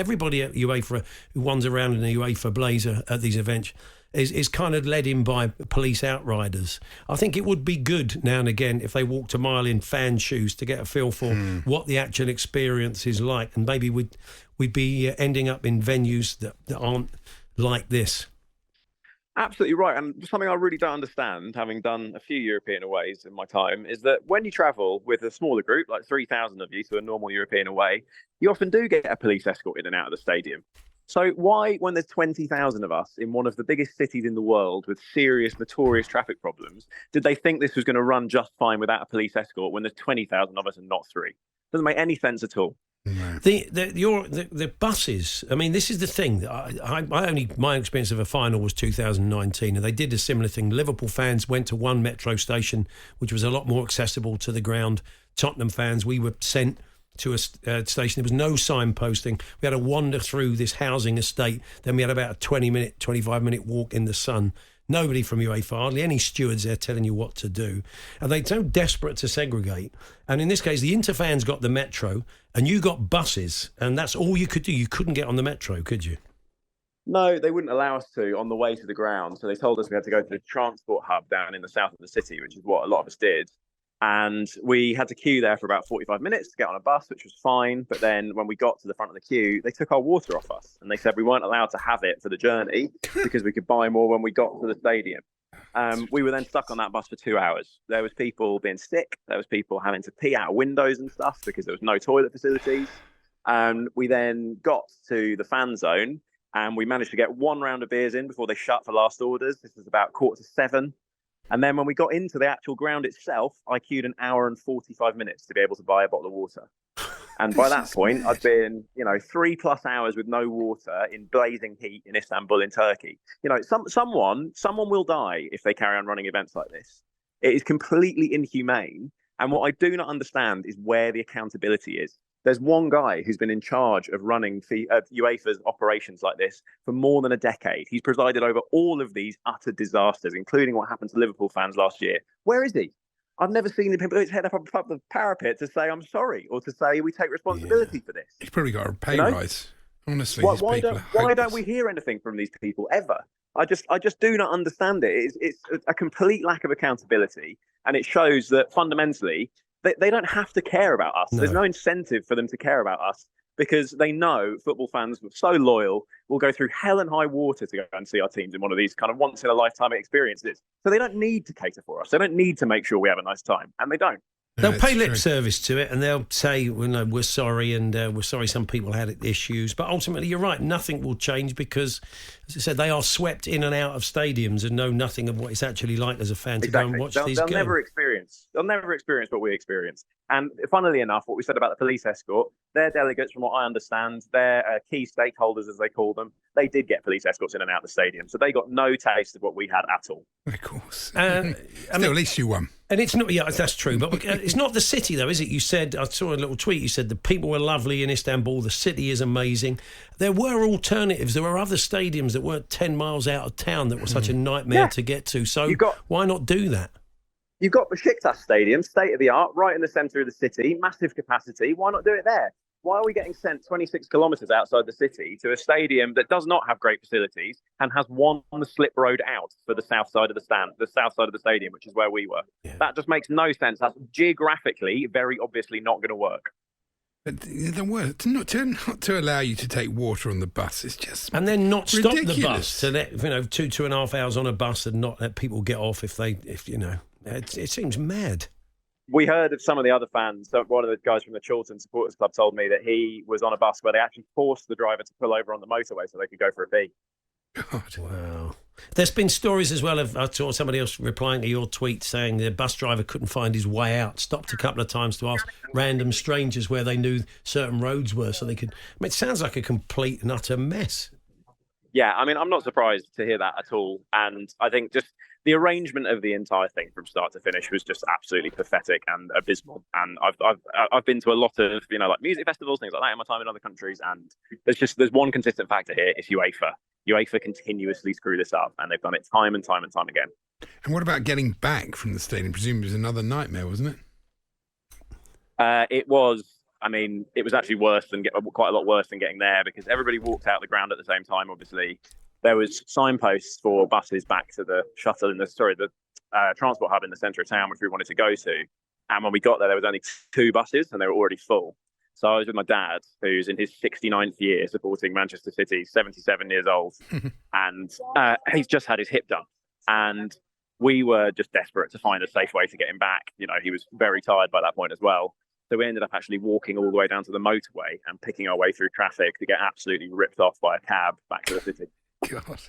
everybody at UEFA who wanders around in a UEFA blazer at these events is kind of led in by police outriders. I think it would be good now and again if they walked a mile in fan shoes to get a feel for what the actual experience is like, and maybe we'd be ending up in venues that aren't like this. Absolutely right. And something I really don't understand, having done a few European aways in my time, is that when you travel with a smaller group, like 3,000 of you to a normal European away, you often do get a police escort in and out of the stadium. So why, when there's 20,000 of us in one of the biggest cities in the world with serious, notorious traffic problems, did they think this was going to run just fine without a police escort when there's 20,000 of us and not 3? Doesn't make any sense at all. No. The buses. I mean, this is the thing. My experience of a final was 2019, and they did a similar thing. Liverpool fans went to one metro station, which was a lot more accessible to the ground. Tottenham fans, we were sent to a station. There was no signposting. We had to wander through this housing estate. Then we had about a 25-minute walk in the sun. Nobody from UEFA, hardly any stewards there telling you what to do. And they're so desperate to segregate. And in this case, the Inter fans got the metro and you got buses. And that's all you could do. You couldn't get on the metro, could you? No, they wouldn't allow us to on the way to the ground. So they told us we had to go to the transport hub down in the south of the city, which is what a lot of us did. And we had to queue there for about 45 minutes to get on a bus, which was fine. But then when we got to the front of the queue, they took our water off us. And they said we weren't allowed to have it for the journey because we could buy more when we got to the stadium. We were then stuck on that bus for 2 hours. There was people being sick. There was people having to pee out windows and stuff because there was no toilet facilities. We then got to the fan zone and we managed to get one round of beers in before they shut for last orders. This was about 6:45. And then when we got into the actual ground itself, I queued an hour and 45 minutes to be able to buy a bottle of water. And by that point, I'd been, 3+ hours with no water in blazing heat in Istanbul in Turkey. Someone will die if they carry on running events like this. It is completely inhumane. And what I do not understand is where the accountability is. There's one guy who's been in charge of running UEFA's operations like this for more than a decade. He's presided over all of these utter disasters, including what happened to Liverpool fans last year. Where is he? I've never seen him put his head up the parapet to say, I'm sorry, or to say, we take responsibility for this. He's probably got a pay rise. Honestly, why don't we hear anything from these people ever? I just do not understand it. It's a complete lack of accountability, and it shows that fundamentally they don't have to care about us. No. There's no incentive for them to care about us because they know football fans who are so loyal will go through hell and high water to go and see our teams in one of these kind of once-in-a-lifetime experiences. So they don't need to cater for us. They don't need to make sure we have a nice time, and they don't. They'll pay lip service to it and they'll say, well, no, we're sorry and we're sorry some people had issues. But ultimately, you're right, nothing will change because, as I said, they are swept in and out of stadiums and know nothing of what it's actually like as a fan to go and watch these games. They'll never experience what we experience. And funnily enough, what we said about the police escort, their delegates, from what I understand, their key stakeholders, as they call them, they did get police escorts in and out of the stadium. So they got no taste of what we had at all. Of course. At least you won. And it's not, yeah, that's true. But it's not the city, though, is it? You said, I saw a little tweet, you said the people were lovely in Istanbul, the city is amazing. There were alternatives. There were other stadiums that weren't 10 miles out of town that were such a nightmare to get to. So why not do that? You've got Besiktas Stadium, state-of-the-art, right in the centre of the city, massive capacity. Why not do it there? Why are we getting sent 26 kilometres outside the city to a stadium that does not have great facilities and has one slip road out for the south side of the south side of the stadium, which is where we were? Yeah. That just makes no sense. That's geographically very obviously not going to work. But the word not to allow you to take water on the bus is just and then not ridiculous. Stop the bus to let 2.5 hours on a bus and not let people get off if it seems mad. We heard of some of the other fans. So one of the guys from the Chorlton Supporters Club told me that he was on a bus where they actually forced the driver to pull over on the motorway so they could go for a pee. God. Wow. There's been stories as well of, I saw somebody else replying to your tweet saying the bus driver couldn't find his way out, stopped a couple of times to ask random strangers where they knew certain roads were so they could... it sounds like a complete and utter mess. Yeah, I'm not surprised to hear that at all. And I think just the arrangement of the entire thing from start to finish was just absolutely pathetic and abysmal. And I've been to a lot of, like music festivals, things like that in my time in other countries. And there's one consistent factor here. It's UEFA. UEFA continuously screw this up, and they've done it time and time and time again. And what about getting back from the stadium? Presumably it was another nightmare, wasn't it? It was I mean, it was actually quite a lot worse than getting there, because everybody walked out the ground at the same time. Obviously, there was signposts for buses back to the shuttle the transport hub in the centre of town, which we wanted to go to. And when we got there was only 2 buses, and they were already full. So I was with my dad, who's in his 69th year supporting Manchester City, 77 years old, and he's just had his hip done. And we were just desperate to find a safe way to get him back. You know, he was very tired by that point as well. So we ended up actually walking all the way down to the motorway and picking our way through traffic to get absolutely ripped off by a cab back to the city. God.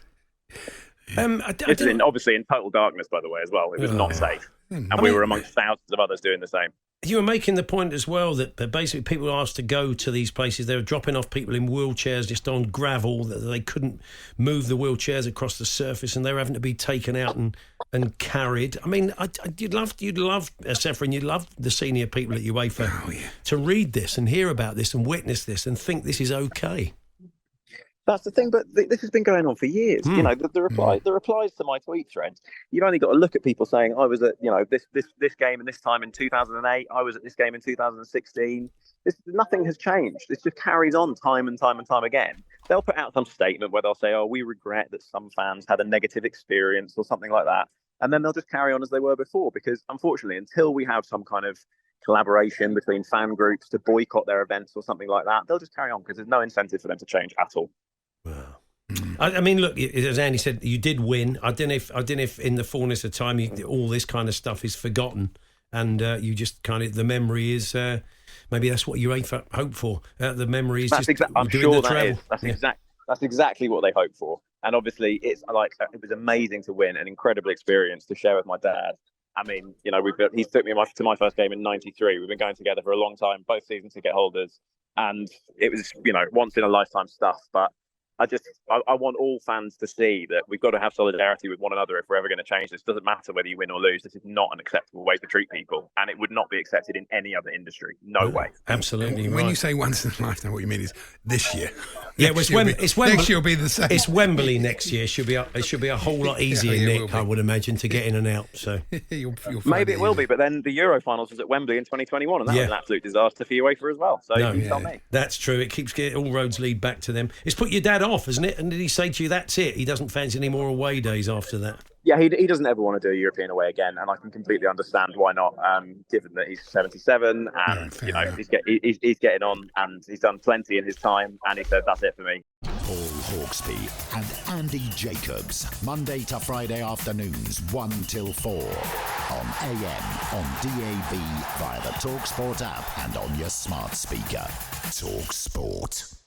Obviously in total darkness, by the way, as well. It was not safe. And we were amongst thousands of others doing the same. You were making the point as well that basically people were asked to go to these places. They were dropping off people in wheelchairs just on gravel, that they couldn't move the wheelchairs across the surface, and they were having to be taken out and carried. I mean, you'd love Saif, you'd love the senior people at UEFA to read this and hear about this and witness this and think this is okay. That's the thing, but this has been going on for years. You know, the replies to my tweet threads. You've only got to look at people saying, "I was at this game and this time in 2008. I was at this game in 2016." Nothing has changed. This just carries on time and time and time again. They'll put out some statement where they'll say, "Oh, we regret that some fans had a negative experience" or something like that, and then they'll just carry on as they were before. Because unfortunately, until we have some kind of collaboration between fan groups to boycott their events or something like that, they'll just carry on because there's no incentive for them to change at all. Wow. I mean, look, as Andy said, you did win. I don't know if in the fullness of time all this kind of stuff is forgotten, and you just kind of, the memory is maybe that's what you hope for. The memory is I'm sure that is. That's exactly what they hope for. And obviously, it was amazing to win, an incredible experience to share with my dad. I mean, you know, he took me to my first game in '93. We've been going together for a long time, both season ticket holders, and it was, you know, once in a lifetime stuff. But I want all fans to see that we've got to have solidarity with one another if we're ever going to change this. It doesn't matter whether you win or lose. This is not an acceptable way to treat people, and it would not be accepted in any other industry. No way. Absolutely. When you say once in a lifetime, what you mean is this year. Yeah, it's Wembley. Next year will be the same. It's Wembley next year. It should be a whole lot easier, Nick, I would imagine, to get in and out. So you'll maybe it will be, but then the Euro finals was at Wembley in 2021, and that was an absolute disaster for UEFA as well. So you tell me. That's true. It keeps getting, all roads lead back to them. It's put your dad off, isn't it? And did he say to you, that's it? He doesn't fancy any more away days after that? Yeah, he doesn't ever want to do a European away again, and I can completely understand why not, given that he's 77 and he's getting on, and he's done plenty in his time, and he said, that's it for me. Paul Hawksbee and Andy Jacobs, Monday to Friday afternoons 1 till 4 on AM, on DAB, via the talkSPORT app and on your smart speaker. talkSPORT.